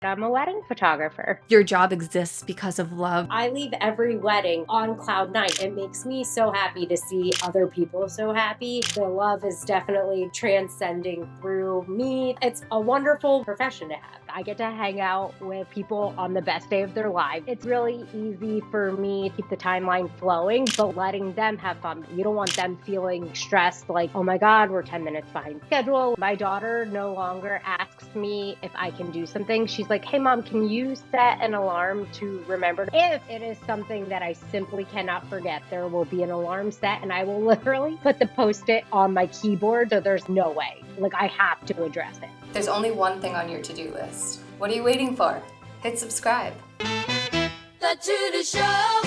I'm a wedding photographer. Your job exists because of love. I leave every wedding on cloud nine. It makes me so happy to see other people so happy. The love is definitely transcending through me. It's a wonderful profession to have. I get to hang out with people on the best day of their life. It's really easy for me to keep the timeline flowing, but letting them have fun. You don't want them feeling stressed like, oh my God, we're 10 minutes behind schedule. My daughter no longer asks me if I can do something. She's like, hey mom, can you set an alarm to remember? If it is something that I simply cannot forget, there will be an alarm set and I will literally put the Post-it on my keyboard, so there's no way. Like, I have to address it. There's only one thing on your to-do list. What are you waiting for? Hit subscribe. The To-Do Show,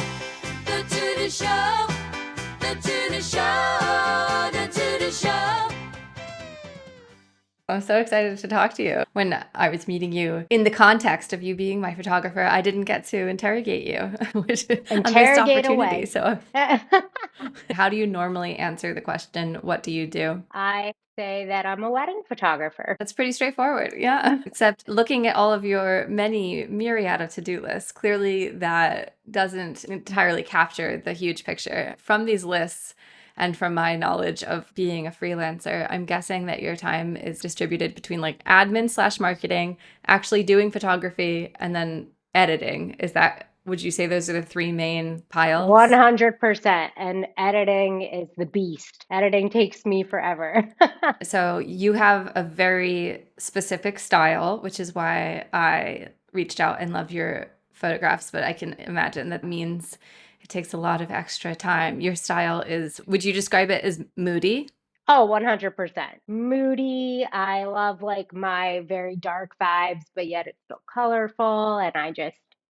the To-Do Show, the To-Do Show, the To-Do Show. I'm so excited to talk to you. When I was meeting you in the context of you being my photographer, I didn't get to interrogate you, which Interrogate away. So how do you normally answer the question, what do you do? I say that I'm a wedding photographer. That's pretty straightforward, yeah. Except looking at all of your many myriad of to-do lists, clearly that doesn't entirely capture the huge picture. From these lists, and from my knowledge of being a freelancer, I'm guessing that your time is distributed between like admin / marketing, actually doing photography, and then editing. Would you say those are the three main piles? 100%. And editing is the beast. Editing takes me forever. So you have a very specific style, which is why I reached out and love your photographs, but I can imagine that means it takes a lot of extra time. Your style is, would you describe it as moody? Oh, 100%. Moody. I love like my very dark vibes, but yet it's still colorful. And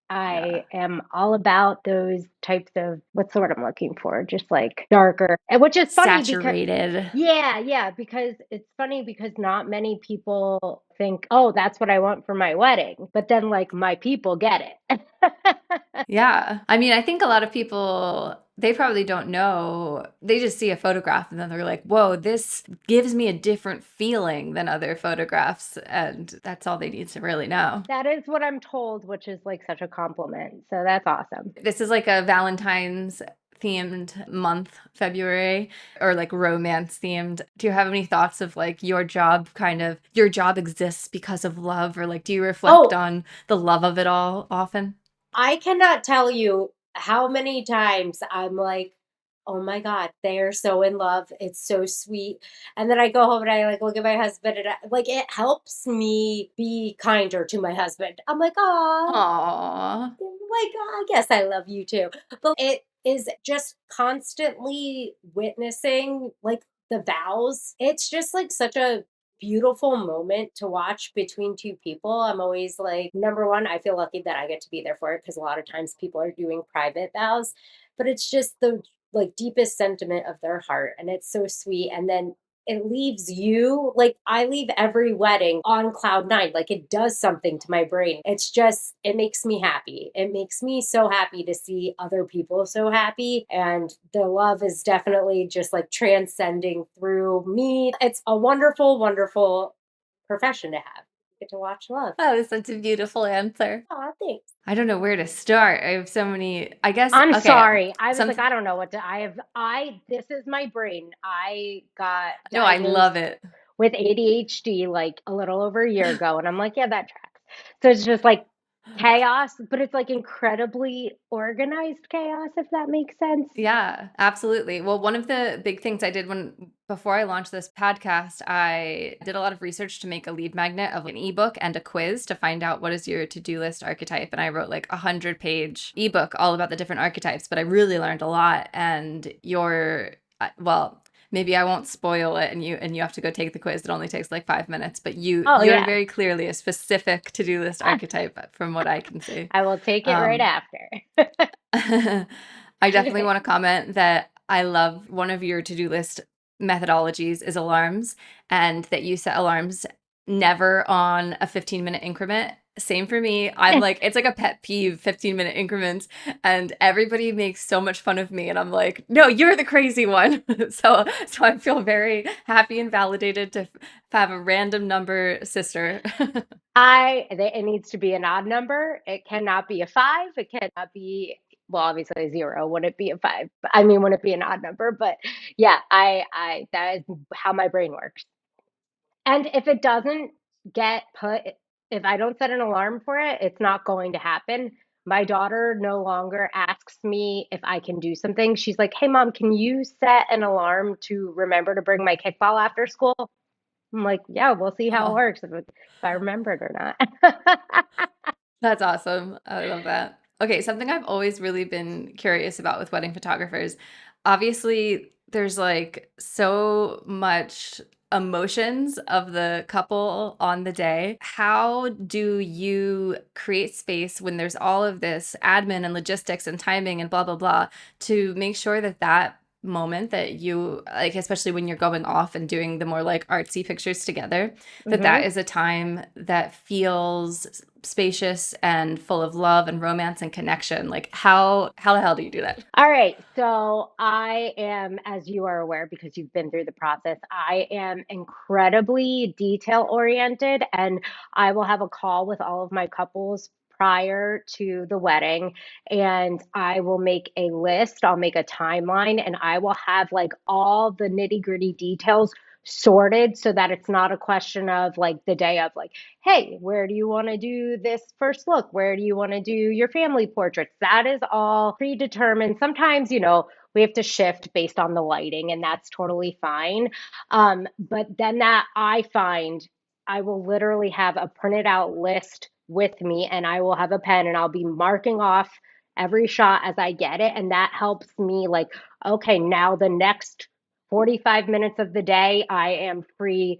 I am all about those types of, what's the word I'm looking for? Just like darker, and which is funny because Saturated. yeah, because it's funny because not many people think, oh, that's what I want for my wedding. But then like my people get it. Yeah. I mean, I think a lot of people, they probably don't know. They just see a photograph and then they're like, whoa, this gives me a different feeling than other photographs. And that's all they need to really know. That is what I'm told, which is like such a compliment. So that's awesome. This is like a Valentine's themed month, February, or like romance themed. Do you have any thoughts of like your job exists because of love, or like do you reflect on the love of it all often? I cannot tell you how many times I'm like, oh my God, they are so in love. It's so sweet. And then I go home and I like look at my husband and like it helps me be kinder to my husband. I'm like, oh, Aww. like I guess I love you too. But it is just constantly witnessing like the vows. It's just like such a beautiful moment to watch between two people. I'm always like, number one, I feel lucky that I get to be there for it because a lot of times people are doing private vows, but it's just the like deepest sentiment of their heart and it's so sweet. And then it leaves you like I leave every wedding on cloud nine. Like it does something to my brain. It's just, it makes me happy. It makes me so happy to see other people so happy. And the love is definitely just like transcending through me. It's a wonderful, wonderful profession to have. Get to watch love. That was such a beautiful answer. Oh, thanks. I don't know where to start. I have so many, I guess. I'm okay, sorry. I was some- like, I don't know what to, this is my brain. I got No, I diagnosed love it. with ADHD like a little over a year ago. And I'm like, yeah, that tracks. So it's just like chaos, but it's like incredibly organized chaos, if that makes sense. Yeah, absolutely. Well, one of the big things I did before I launched this podcast, I did a lot of research to make a lead magnet of an ebook and a quiz to find out what is your to-do list archetype. And I wrote like 100-page ebook all about the different archetypes, but I really learned a lot. And well, maybe I won't spoil it, and you have to go take the quiz. It only takes like 5 minutes, but you're very clearly a specific to-do list archetype from what I can see. I will take it right after. I definitely want to comment that I love one of your to-do list methodologies is alarms, and that you set alarms never on a 15-minute increment. Same for me. I'm like, it's like a pet peeve, 15-minute increments, and everybody makes so much fun of me, and I'm like, no, you're the crazy one. So I feel very happy and validated to have a random number sister. It needs to be an odd number. It cannot be a 5. It cannot be, well, obviously a 0. Wouldn't be a 5. I mean, wouldn't be an odd number, but yeah, that is how my brain works. And if it doesn't get put, if I don't set an alarm for it, it's not going to happen. My daughter no longer asks me if I can do something. She's like, "Hey, mom, can you set an alarm to remember to bring my kickball after school?" I'm like, "Yeah, we'll see how it Oh, works if I remember it or not." that's awesome. I love that. Okay, something I've always really been curious about with wedding photographers. Obviously, there's like so much emotions of the couple on the day. How do you create space when there's all of this admin and logistics and timing and blah, blah, blah to make sure that that moment that you like, especially when you're going off and doing the more like artsy pictures together, that that Mhm. is a time that feels spacious and full of love and romance and connection? Like how the hell do you do that? All right. So I am, as you are aware, because you've been through the process, I am incredibly detail oriented, and I will have a call with all of my couples prior to the wedding, and I will make a list, I'll make a timeline, and I will have like all the nitty gritty details sorted so that it's not a question of like the day of like, hey, where do you want to do this first look? Where do you want to do your family portraits? That is all predetermined. Sometimes, we have to shift based on the lighting, and that's totally fine. But then that I find I will literally have a printed out list with me, and I will have a pen, and I'll be marking off every shot as I get it. And that helps me, like, okay, now the next 45 minutes of the day, I am free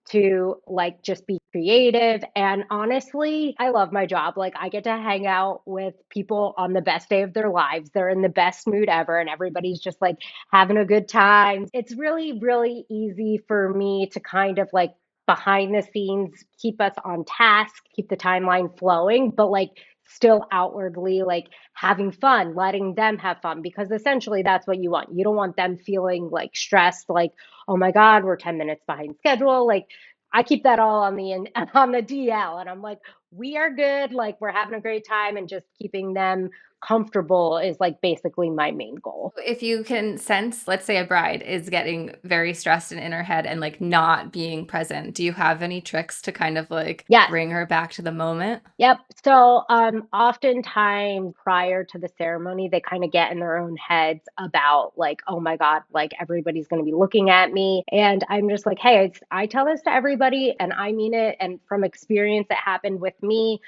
to like just be creative. And honestly, I love my job. Like, I get to hang out with people on the best day of their lives. They're in the best mood ever, and everybody's just like having a good time. It's really, really easy for me to kind of like behind the scenes keep us on task, keep the timeline flowing, but like still outwardly like having fun, letting them have fun, because essentially that's what you want. You don't want them feeling like stressed, like, oh my God, we're 10 minutes behind schedule. Like, I keep that all on the on the DL, and I'm like, we are good. Like, we're having a great time, and just keeping them comfortable is like basically my main goal. If you can sense, let's say a bride is getting very stressed and in her head and like not being present, do you have any tricks to kind of like Yes. bring her back to the moment? Yep. So, oftentimes prior to the ceremony, they kind of get in their own heads about like, oh my God, like everybody's going to be looking at me. And I'm just like, hey, I tell this to everybody and I mean it. And from experience that happened with me,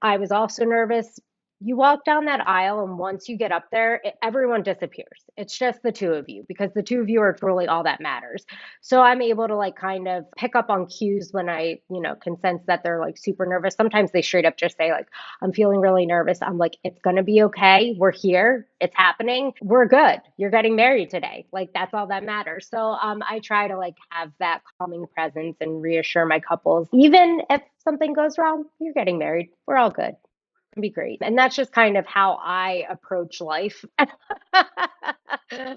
I was also nervous. You walk down that aisle, and once you get up there, everyone disappears. It's just the two of you, because the two of you are truly all that matters. So I'm able to like kind of pick up on cues when I, can sense that they're like super nervous. Sometimes they straight up just say, like, I'm feeling really nervous. I'm like, it's going to be okay. We're here. It's happening. We're good. You're getting married today. Like, that's all that matters. So I try to like have that calming presence and reassure my couples, even if something goes wrong, you're getting married. We're all good. It'll be great. And that's just kind of how I approach life.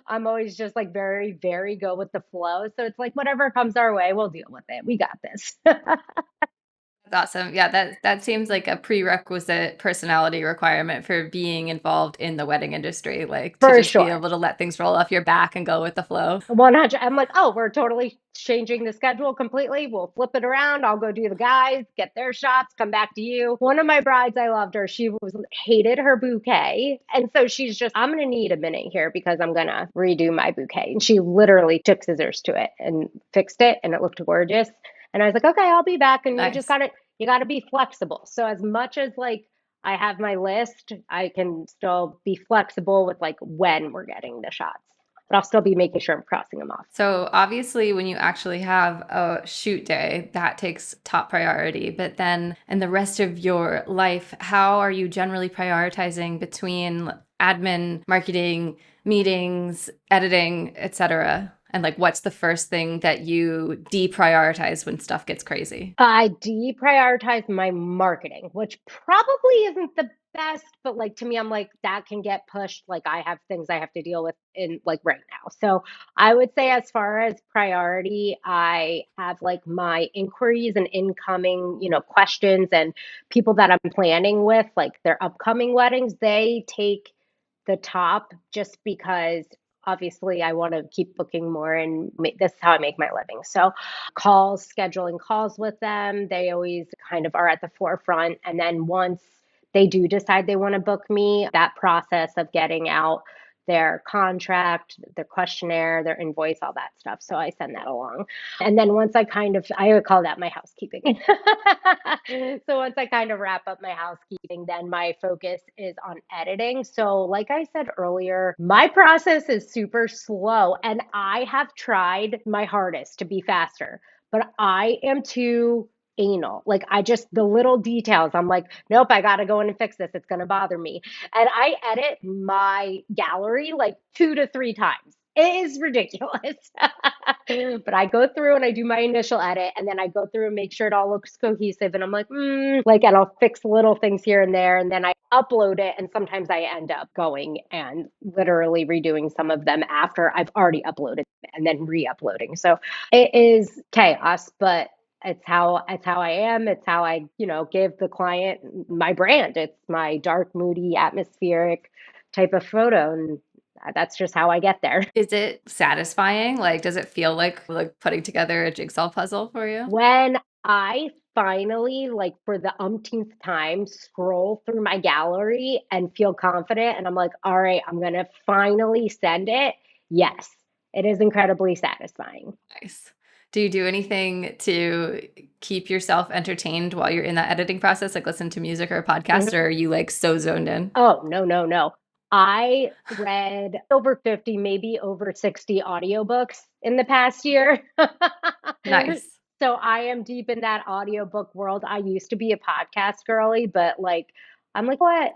I'm always just like very, very go with the flow. So it's like whatever comes our way, we'll deal with it. We got this. That's awesome. Yeah, that seems like a prerequisite personality requirement for being involved in the wedding industry, like to For just be sure. able to let things roll off your back and go with the flow. 100. I'm like, oh, we're totally changing the schedule completely. We'll flip it around. I'll go do the guys, get their shots, come back to you. One of my brides, I loved her. She was hated her bouquet. And so she's just, I'm going to need a minute here because I'm going to redo my bouquet. And she literally took scissors to it and fixed it, and it looked gorgeous. And I was like, okay, I'll be back. And Nice. you got to be flexible. So as much as like I have my list, I can still be flexible with like when we're getting the shots, but I'll still be making sure I'm crossing them off. So obviously when you actually have a shoot day, that takes top priority. But then in the rest of your life, how are you generally prioritizing between admin, marketing, meetings, editing, etc.? And like, what's the first thing that you deprioritize when stuff gets crazy? I deprioritize my marketing, which probably isn't the best, but like to me, I'm like, that can get pushed. Like I have things I have to deal with in like right now. So I would say, as far as priority, I have like my inquiries and incoming, questions and people that I'm planning with, like their upcoming weddings, they take the top just because obviously I want to keep booking more and this is how I make my living. So scheduling calls with them. They always kind of are at the forefront. And then once they do decide they want to book me, that process of getting out their contract, their questionnaire, their invoice, all that stuff. So I send that along. And then once I would call that my housekeeping. So once I kind of wrap up my housekeeping, then my focus is on editing. So, like I said earlier, my process is super slow and I have tried my hardest to be faster, but I am too anal. Like the little details, I'm like, nope, I got to go in and fix this. It's going to bother me. And I edit my gallery like 2 to 3 times. It is ridiculous. But I go through and I do my initial edit and then I go through and make sure it all looks cohesive. And I'm like, and I'll fix little things here and there. And then I upload it. And sometimes I end up going and literally redoing some of them after I've already uploaded and then re-uploading. So it is chaos, but it's how I am. It's how I, give the client my brand. It's my dark, moody, atmospheric type of photo. And that's just how I get there. Is it satisfying? Like, does it feel like putting together a jigsaw puzzle for you? When I finally, like for the umpteenth time, scroll through my gallery and feel confident, and I'm like, all right, I'm going to finally send it. Yes, it is incredibly satisfying. Nice. Do you do anything to keep yourself entertained while you're in that editing process? Like listen to music or a podcast, or are you like so zoned in? Oh, no, no, no. I read over 50, maybe over 60 audiobooks in the past year. Nice. So I am deep in that audiobook world. I used to be a podcast girly, but like I'm like, what?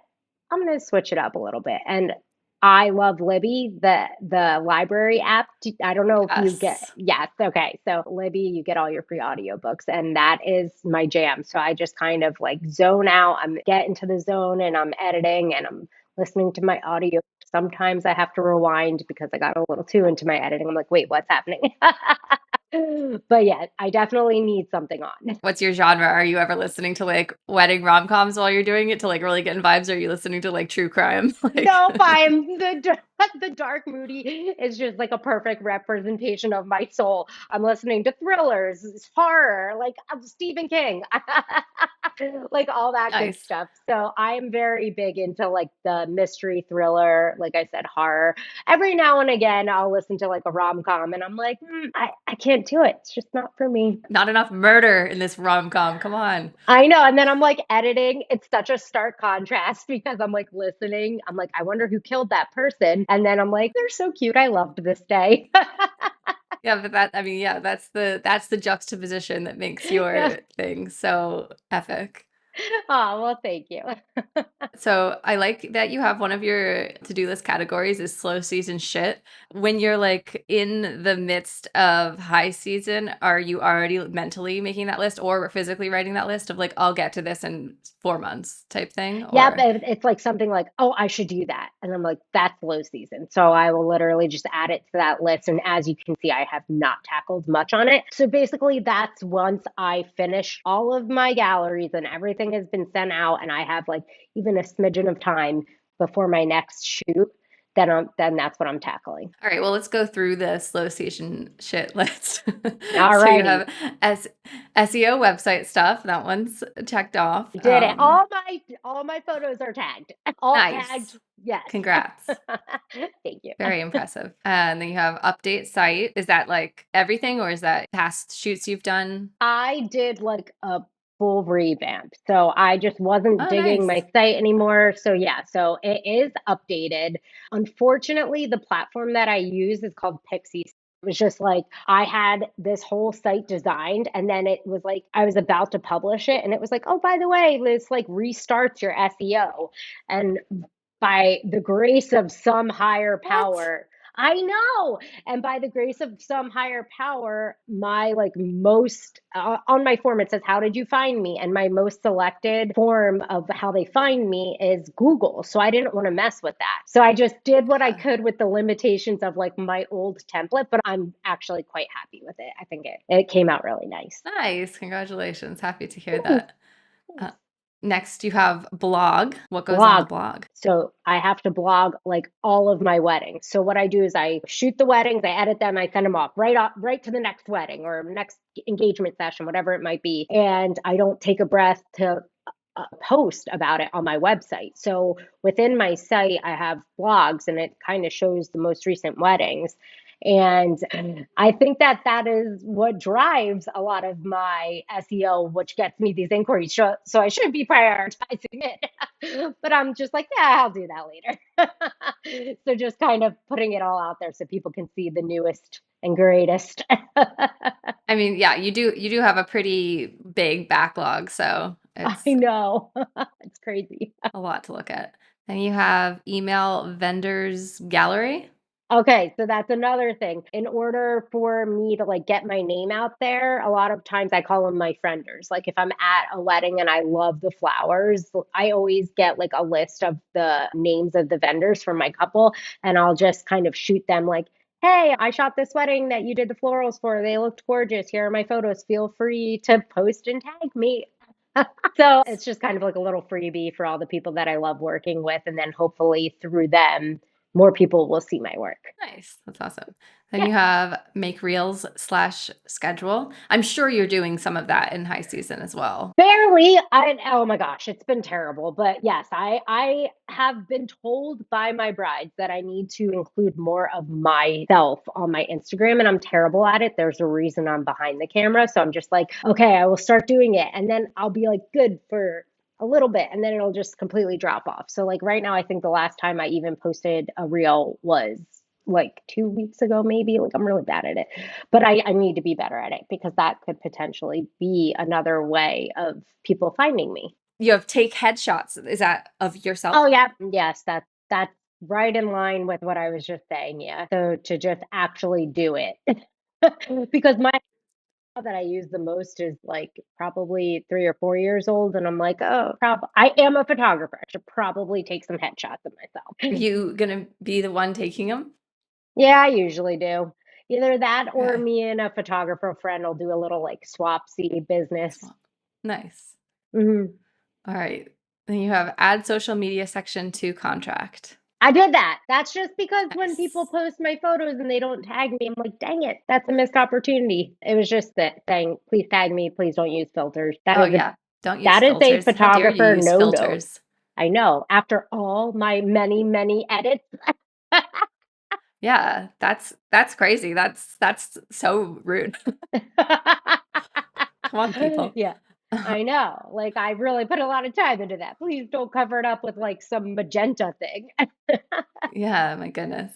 I'm gonna switch it up a little bit. And I love Libby, the library app. I don't know if you get, Yes. yes, okay. So Libby, you get all your free audiobooks and that is my jam. So I just kind of like zone out. I'm get into the zone and I'm editing and I'm listening to my audio. Sometimes I have to rewind because I got a little too into my editing. I'm like, wait, what's happening? But yeah, I definitely need something on. What's your genre? Are you ever listening to like wedding rom-coms while you're doing it to like really get in vibes? Or are you listening to like true crime? Like Nope, I'm the dark moody is just like a perfect representation of my soul. I'm listening to thrillers, horror, like Stephen King, like all that good nice. stuff. So I am very big into like the mystery thriller, like I said, horror. Every now and again, I'll listen to like a rom-com, and I'm like, I can't do it. It's just not for me. Not enough murder in this rom-com. Come on. I know. And then I'm like editing. It's such a stark contrast because I'm like listening. I'm like, I wonder who killed that person. And then I'm like, they're so cute. I loved this day. Yeah, but yeah, that's the juxtaposition that makes Yeah. your thing so epic. Oh, well, thank you. So I like that you have one of your to-do list categories is slow season shit. When you're like in the midst of high season, are you already mentally making that list or physically writing that list of like, I'll get to this in 4 months type thing? Yep, Or it's like something like, oh, I should do that. And I'm like, that's low season. So I will literally just add it to that list. And as you can see, I have not tackled much on it. So basically, that's once I finish all of my galleries and everything has been sent out, and I have like even a smidgen of time before my next shoot, then that's what I'm tackling. all right, well, let's go through the slow season shit list. All So you righty. have SEO website stuff. That one's checked off. Did it. All my photos are tagged. All Nice. tagged. Yes. Congrats. Thank you. Very impressive. And then you have update site. Is that like everything or is that past shoots you've done? I did like a full revamp. So I just wasn't Oh, digging my nice. site anymore. So yeah, so it is updated. Unfortunately, the platform that I use is called Pixie. It was just like I had this whole site designed and then it was like I was about to publish it and it was like, oh, by the way, this like restarts your SEO. And by the grace of some higher What? power, I know. And by the grace of some higher power, my like most on my form it says, "How did you find me?" And my most selected form of how they find me is Google. So I didn't want to mess with that. So I just did what I Yeah. could with the limitations of like my old template, but I'm actually quite happy with it. I think it came out really nice. Nice. Congratulations. Happy to hear Thanks. that. Uh, next, you have blog. What goes on the Blog. blog? So I have to blog like all of my weddings. So what I do is I shoot the weddings, I edit them, I send them off right to the next wedding or next engagement session, whatever it might be. And I don't take a breath to post about it on my website. So within my site, I have blogs and it kind of shows the most recent weddings. And I think that that is what drives a lot of my SEO, which gets me these inquiries. So I should be prioritizing it. But I'm just like, yeah, I'll do that later. So just kind of putting it all out there so people can see the newest and greatest. I mean, yeah, you do have a pretty big backlog, so I it's know. It's crazy. a lot to look at. Then you have email vendors gallery. Okay, so that's another thing. In order for me to like get my name out there, a lot of times I call them my frienders. Like if I'm at a wedding and I love the flowers, I always get like a list of the names of the vendors for my couple, and I'll just kind of shoot them like, "Hey, I shot this wedding that you did the florals for. They looked gorgeous. Here are my photos. Feel free to post and tag me." So it's just kind of like a little freebie for all the people that I love working with, and then hopefully through them more people will see my work. Nice. That's awesome. Then Yeah, you have make reels slash schedule. I'm sure you're doing some of that in high season as well. barely. Oh my gosh, it's been terrible. But yes, I have been told by my brides that I need to include more of myself on my Instagram, and I'm terrible at it. There's a reason I'm behind the camera, so I'm just like, okay, I will start doing it, and then I'll be like good for a little bit, and then it'll just completely drop off. So like right now, I think the last time I even posted a reel was like 2 weeks ago, maybe. Like I'm really bad at it. But I need to be better at it because that could potentially be another way of people finding me. You have take headshots. Is that of Oh yourself? yeah, yes, that's right in line with what I was just saying. Yeah. So to just actually do it. Because my that I use the most is like probably 3 or 4 years old, and I'm like, oh, I am a photographer. I should probably take some headshots of Are myself. you gonna be the one taking them? Yeah, I usually do. Either that or Okay. me and a photographer friend will do a little like swapsy business. Swap. Nice. Mhm. All right. Then you have add social media section to contract. I did that. That's just because when people Nice. post my photos and they don't tag me, I'm like, dang it, that's a missed opportunity. It was just that saying, please tag me, please don't use filters. Oh yeah. Don't use That is a filters. How dare you photographer use no-no. filters? I know. After all my many, many edits. Yeah, that's crazy. That's so rude. Come on, people. Yeah, I know. Like I really put a lot of time into that. Please don't cover it up with like some magenta thing. Yeah, my goodness.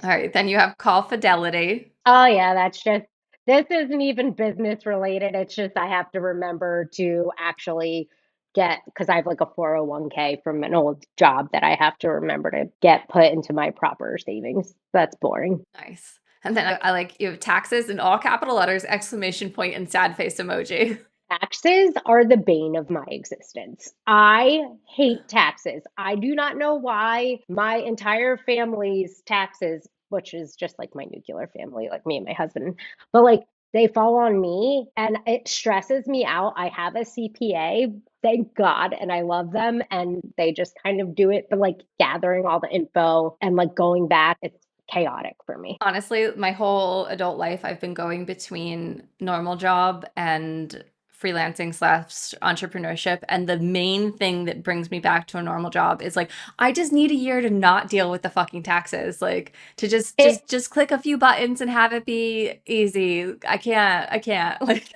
All right, then you have call fidelity. Oh yeah, that's just this isn't even business related. It's just I have to remember to actually get because I have like a 401k from an old job that I have to remember to get put into my proper savings. That's boring. Nice. And then I like you have taxes in all capital letters, exclamation point, and sad face emoji. Taxes are the bane of my existence. I hate taxes. I do not know why my entire family's taxes, which is just like my nuclear family, like me and my husband, but like they fall on me and it stresses me out. I have a CPA, thank God, and I love them. And they just kind of do it, but like gathering all the info and like going back, it's chaotic for me. Honestly, my whole adult life, I've been going between normal job and freelancing slash entrepreneurship. And the main thing that brings me back to a normal job is like, I just need a year to not deal with the fucking taxes. Like to just It, just just click a few buttons and have it be easy. I can't. Like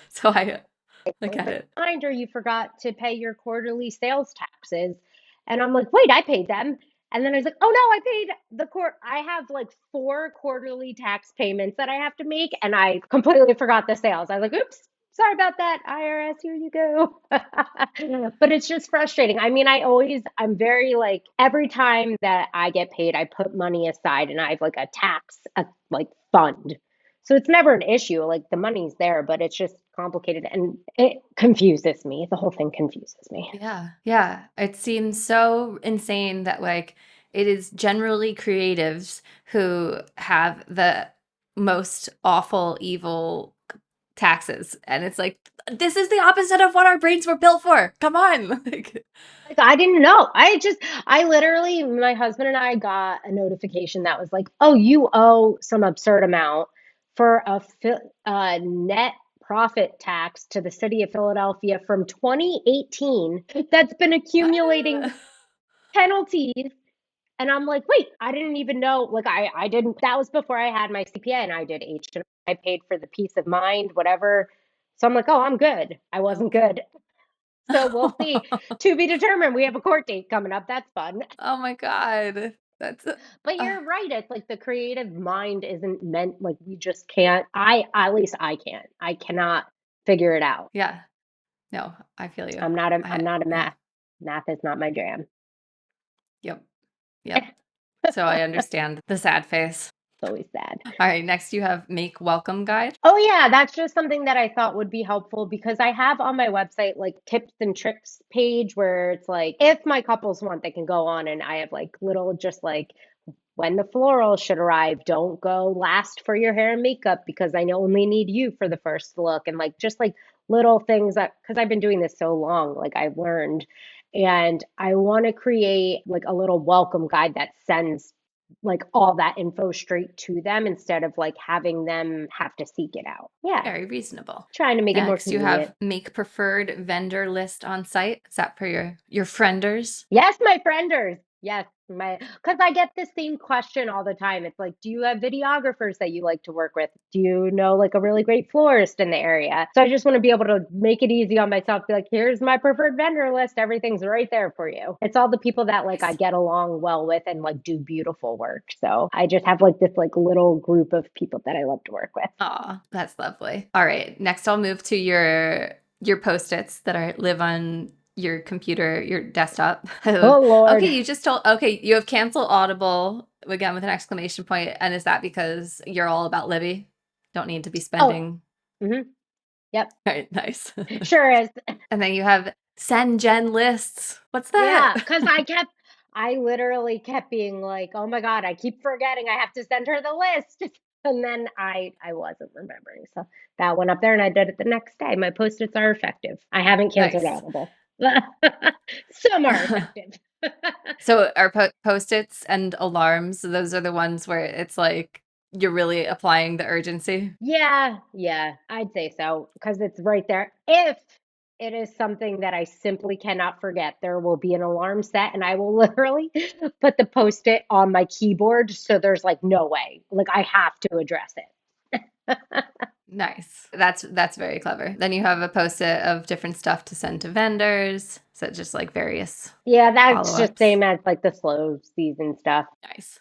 so I like get a it. reminder you forgot to pay your quarterly sales taxes. And I'm like, wait, I paid them. And then I was like, oh no, I paid the court. I have like 4 quarterly tax payments that I have to make. And I completely forgot the sales. I was like, oops. sorry about that, IRS, here you go. But it's just frustrating. I mean, I'm very like, every time that I get paid, I put money aside and I have like a like fund. So it's never an issue. Like the money's there, but it's just complicated and it confuses me. The whole thing confuses me. Yeah. Yeah. It seems so insane that like it is generally creatives who have the most awful, evil taxes. And it's like, this is the opposite of what our brains were built for. Come on. Like, Like I didn't know. I literally, my husband and I got a notification that was like, "Oh, you owe some absurd amount for net profit tax to the city of Philadelphia from 2018 that's been accumulating what? penalties." And I'm like, "Wait, I didn't even know. Like I didn't that was before I had my CPA and I did I paid for the peace of mind, whatever." So I'm like, "Oh, I'm good. I wasn't Nope. good." So we'll see. To be determined. We have a court date coming up. That's fun. Oh my God. That's But uh, you're right. It's like the creative mind isn't meant like we just can't. I at least I can't. I cannot figure it out. yeah. No, I feel you. I'm not a Yeah. math. Math is not my jam. Yep. Yep. So I understand the sad face. It's always sad. All right, next you have make welcome guide. Oh yeah, that's just something that I thought would be helpful because I have on my website like tips and tricks page where it's like if my couples want, they can go on and I have like little just like when the florals should arrive, don't go last for your hair and makeup because I only need you for the first look. And like just like little things that, because I've been doing this so long, like I've learned. And I want to create like a little welcome guide that sends like all that info straight to them instead of like having them have to seek it out. Yeah, Very reasonable. trying to make it more Next you convenient. have make preferred vendor list on site. Is that for your frienders? Yes, my frienders. Yes, my because I get the same question all the time. It's like, do you have videographers that you like to work with? Do you know like a really great florist in the area? So I just want to be able to make it easy on myself. Be like, here's my preferred vendor list. Everything's right there for you. It's all the people that like I Nice. get along well with and like do beautiful work. So I just have like this like little group of people that I love to work with. Aw, that's lovely. All right, next I'll move to your post-its that are live on your computer, your desktop. Oh Lord. Okay, you have cancel Audible again with an exclamation point. And is that because you're all about Libby? Don't need to be Oh, spending. yep, All right, nice. sure is. And then you have send gen lists. What's Yeah, that? because I literally kept being like, oh my God, I keep forgetting I have to send her the list. And then I wasn't remembering. So that went up there and I did it the next day. My post-its are effective. I haven't canceled Nice. Audible. Some are effective. So are post-its and alarms, those are the ones where it's like you're really applying the urgency? Yeah, I'd say so because it's right there. If it is something that I simply cannot forget, there will be an alarm set and I will literally put the post-it on my keyboard so there's like no way. Like I have to address it. Nice. That's very clever. Then you have a post-it of different stuff to send to vendors. So just like various Yeah, that's just follow-ups. same as like the slow season stuff. Nice.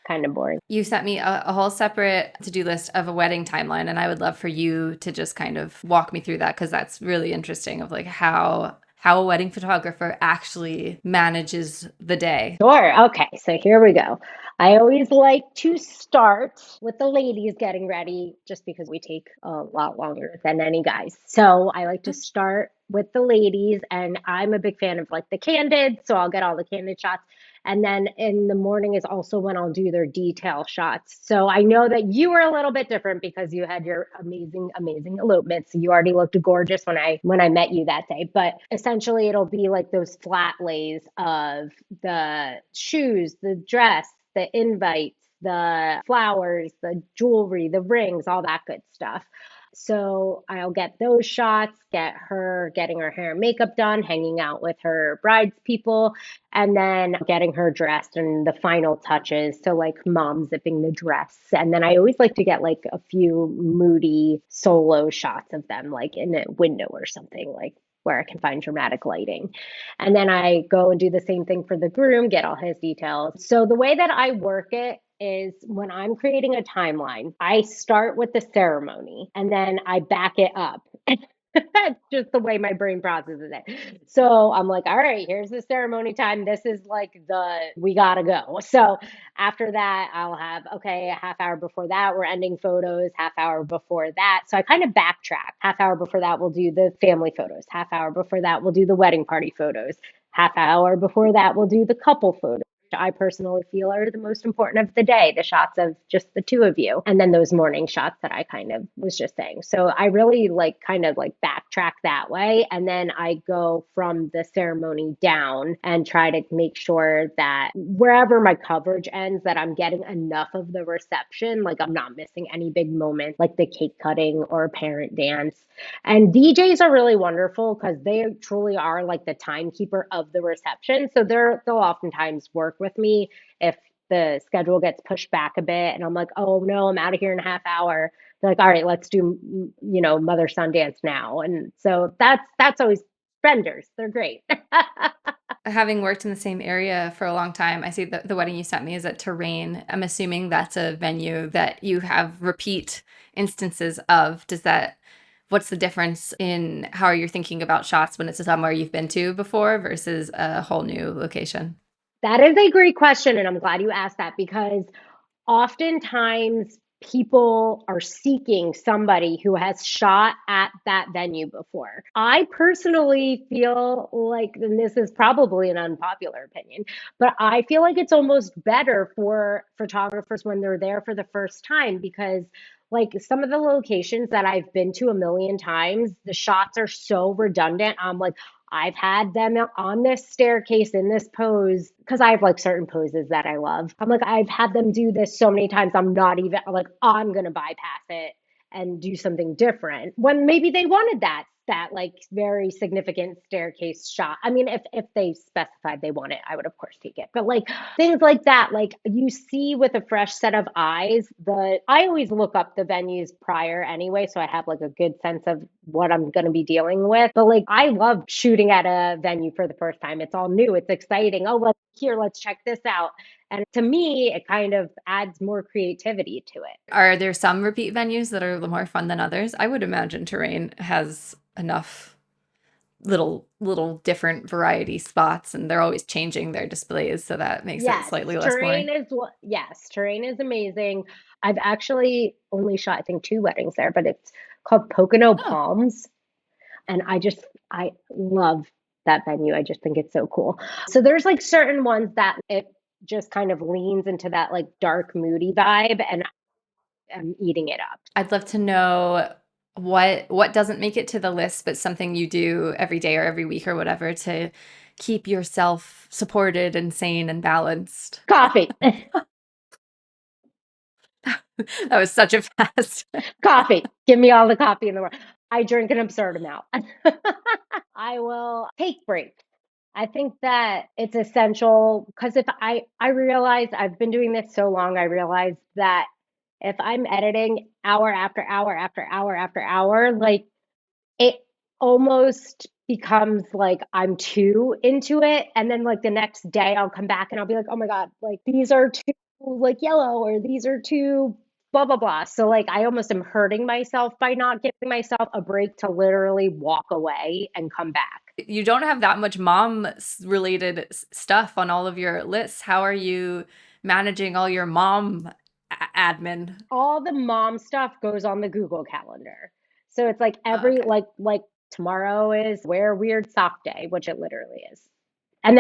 Kind of boring. You sent me a whole separate to-do list of a wedding timeline, and I would love for you to just kind of walk me through that because that's really interesting of like how a wedding photographer actually manages the day. Sure. Okay. So here we go. I always like to start with the ladies getting ready just because we take a lot longer than any guys. So I like to start with the ladies, and I'm a big fan of like the candid. So I'll get all the candid shots. And then in the morning is also when I'll do their detail shots. So I know that you were a little bit different because you had your amazing, amazing elopement. So you already looked gorgeous when I met you that day. But essentially it'll be like those flat lays of the shoes, the dress, the invites, the flowers, the jewelry, the rings, all that good stuff. So I'll get those shots, get her getting her hair and makeup done, hanging out with her brides people, and then getting her dressed and the final touches. So like mom zipping the dress. And then I always like to get like a few moody solo shots of them, like in a window or something, like where I can find dramatic lighting. And then I go and do the same thing for the groom, get all his details. So the way that I work it is when I'm creating a timeline, I start with the ceremony and then I back it up. That's just the way my brain processes it. So I'm like, all right, here's the ceremony time. This is like we gotta go. So after that, I'll have, okay, a half hour before that, we're ending photos, half hour before that. So I kind of backtrack. Half hour before that, we'll do the family photos. Half hour before that, we'll do the wedding party photos. Half hour before that, we'll do the couple photos. I personally feel are the most important of the day, the shots of just the two of you. And then those morning shots that I kind of was just saying. So I really like kind of like backtrack that way. And then I go from the ceremony down and try to make sure that wherever my coverage ends, that I'm getting enough of the reception. Like I'm not missing any big moments like the cake cutting or parent dance. And DJs are really wonderful because they truly are like the timekeeper of the reception. So they'll oftentimes work with me if the schedule gets pushed back a bit and I'm like, oh no, I'm out of here in a half hour. They're like, all right, let's do mother son dance now. And so that's always vendors. They're great. Having worked in the same area for a long time, I see the wedding you sent me is at Terrain. I'm assuming that's a venue that you have repeat instances of. What's the difference in how you're thinking about shots when it's somewhere you've been to before versus a whole new location? That is a great question. And I'm glad you asked that because oftentimes people are seeking somebody who has shot at that venue before. I personally feel like, and this is probably an unpopular opinion, but I feel like it's almost better for photographers when they're there for the first time because like some of the locations that I've been to a million times, the shots are so redundant. I'm like, I've had them on this staircase in this pose because I have like certain poses that I love. I'm like, I've had them do this so many times. I'm not even like, I'm going to bypass it and do something different when maybe they wanted that like very significant staircase shot. I mean, if they specified they want it, I would of course take it. But like things like that, like you see with a fresh set of eyes, I always look up the venues prior anyway, so I have like a good sense of what I'm going to be dealing with. But like I love shooting at a venue for the first time. It's all new, it's exciting. Oh, let's check this out. And to me, it kind of adds more creativity to it. Are there some repeat venues that are a little more fun than others? I would imagine Terrain has enough little different variety spots, and they're always changing their displays, so that makes it Yes, slightly less boring. terrain is amazing. I've actually only shot, I think, two weddings there, but it's called Pocono Oh, Palms. And I love that venue. I just think it's so cool. So there's like certain ones that it just kind of leans into that like dark, moody vibe, and I'm eating it up. I'd love to know what doesn't make it to the list, but something you do every day or every week or whatever to keep yourself supported and sane and balanced. Coffee. That was such a fast. Coffee. Give me all the coffee in the world. I drink an absurd amount. I will take breaks. I think that it's essential because if I realize I've been doing this so long, I realize that if I'm editing hour after hour after hour after hour, like it almost becomes like I'm too into it. And then like the next day I'll come back and I'll be like, oh my God, like these are too like yellow or these are too blah blah blah. So like I almost am hurting myself by not giving myself a break to literally walk away and come back. You don't have that much mom related stuff on all of your lists. How are you managing all your mom admin? All the mom stuff goes on the Google Calendar. So it's like Oh, every okay. like tomorrow is wear weird sock day, which it literally is. And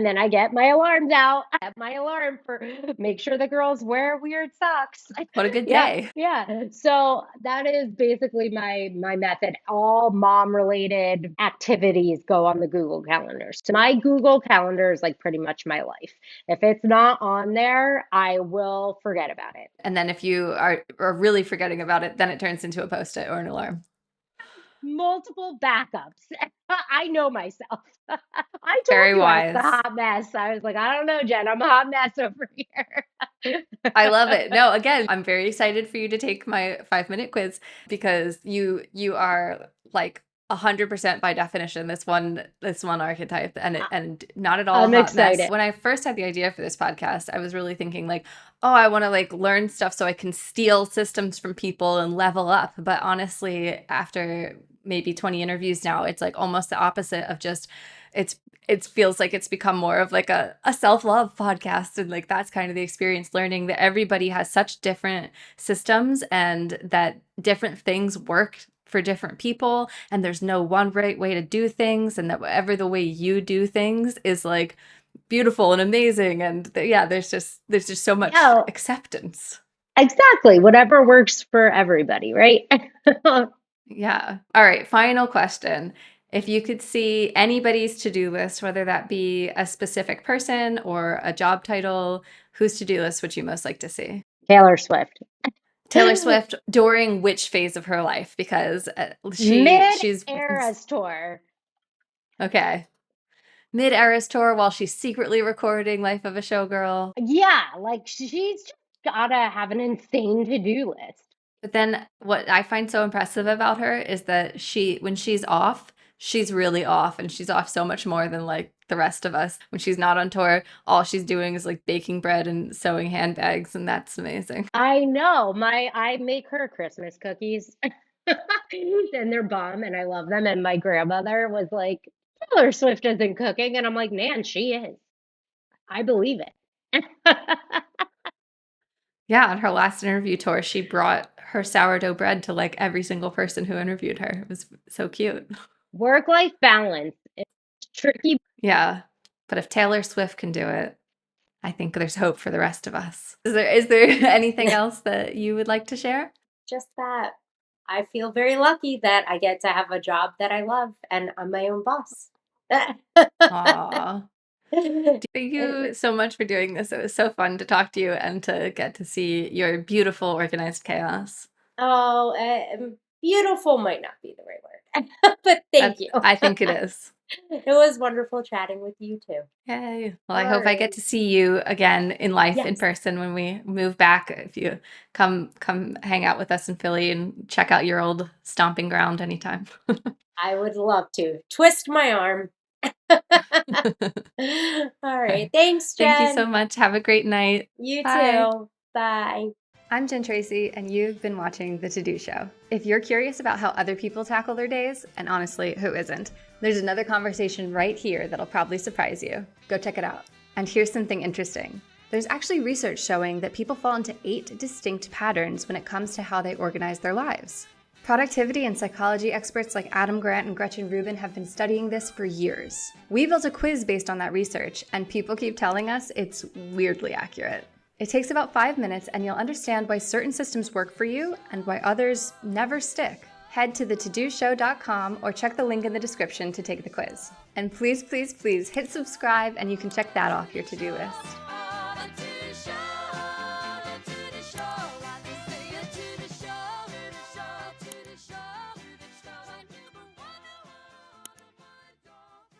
then I get my alarms out. I have my alarm for make sure the girls wear weird socks. What a good Yeah, day. yeah. So that is basically my method. All mom related activities go on the Google Calendar. So my Google Calendar is like pretty much my life. If it's not on there, I will forget about it. And then if you are really forgetting about it, then it turns into a post-it or an alarm. Multiple backups. I know myself. I told Very you I was a wise. hot mess. I was like, I don't know, Jen, I'm a hot mess over here. I love it. No, again, I'm very excited for you to take my 5-minute quiz because you are like 100% by definition this one archetype, and not at all I'm a hot mess. excited. When I first had the idea for this podcast, I was really thinking like, oh, I want to like learn stuff so I can steal systems from people and level up. But honestly, after maybe 20 interviews now, it's like almost the opposite of just it feels like it's become more of like a self-love podcast. And like that's kind of the experience, learning that everybody has such different systems and that different things work for different people, and there's no one right way to do things, and that whatever the way you do things is like beautiful and amazing, and there's just so much Yeah. acceptance. Exactly. Whatever works for everybody, right? Yeah. All right, final question. If you could see anybody's to-do list, whether that be a specific person or a job title, whose to-do list would you most like to see? Taylor Swift. Taylor Swift during which phase of her life? Because she's Mid-Eras tour. okay. Mid-Eras tour while she's secretly recording Life of a Showgirl. Yeah, like she's just gotta have an insane to-do list. But then what I find so impressive about her is that when she's off, she's really off, and she's off so much more than like the rest of us. When she's not on tour, all she's doing is like baking bread and sewing handbags, and that's amazing. I know. I make her Christmas cookies. And they're bomb and I love them. And my grandmother was like, Taylor Swift isn't cooking. And I'm like, man, she is. I believe it. Yeah, on her last interview tour, she brought her sourdough bread to like every single person who interviewed her. It was so cute. Work-life balance. It's tricky. Yeah. But if Taylor Swift can do it, I think there's hope for the rest of us. Is there anything else that you would like to share? Just that I feel very lucky that I get to have a job that I love and I'm my own boss. Aw. Thank you so much for doing this. It was so fun to talk to you and to get to see your beautiful organized chaos. Oh, beautiful might not be the right word, but thank you. I think it is. It was wonderful chatting with you too. Yay. Well, I hope I get to see you again in life in Yes. person when we move back. If you come hang out with us in Philly and check out your old stomping ground anytime. I would love to. Twist my arm. All right. Thanks, Jen. Thank you so much. Have a great night. You Bye. too. Bye. I'm Jen Tracy, and you've been watching The To-Do Show. If you're curious about how other people tackle their days, and honestly, who isn't, there's another conversation right here that'll probably surprise you. Go check it out. And here's something interesting. There's actually research showing that people fall into 8 distinct patterns when it comes to how they organize their lives. Productivity and psychology experts like Adam Grant and Gretchen Rubin have been studying this for years. We built a quiz based on that research, and people keep telling us it's weirdly accurate. It takes about 5 minutes, and you'll understand why certain systems work for you and why others never stick. Head to thetodoshow.com or check the link in the description to take the quiz. And please, please, please hit subscribe, and you can check that off your to-do list. The To-Do Show.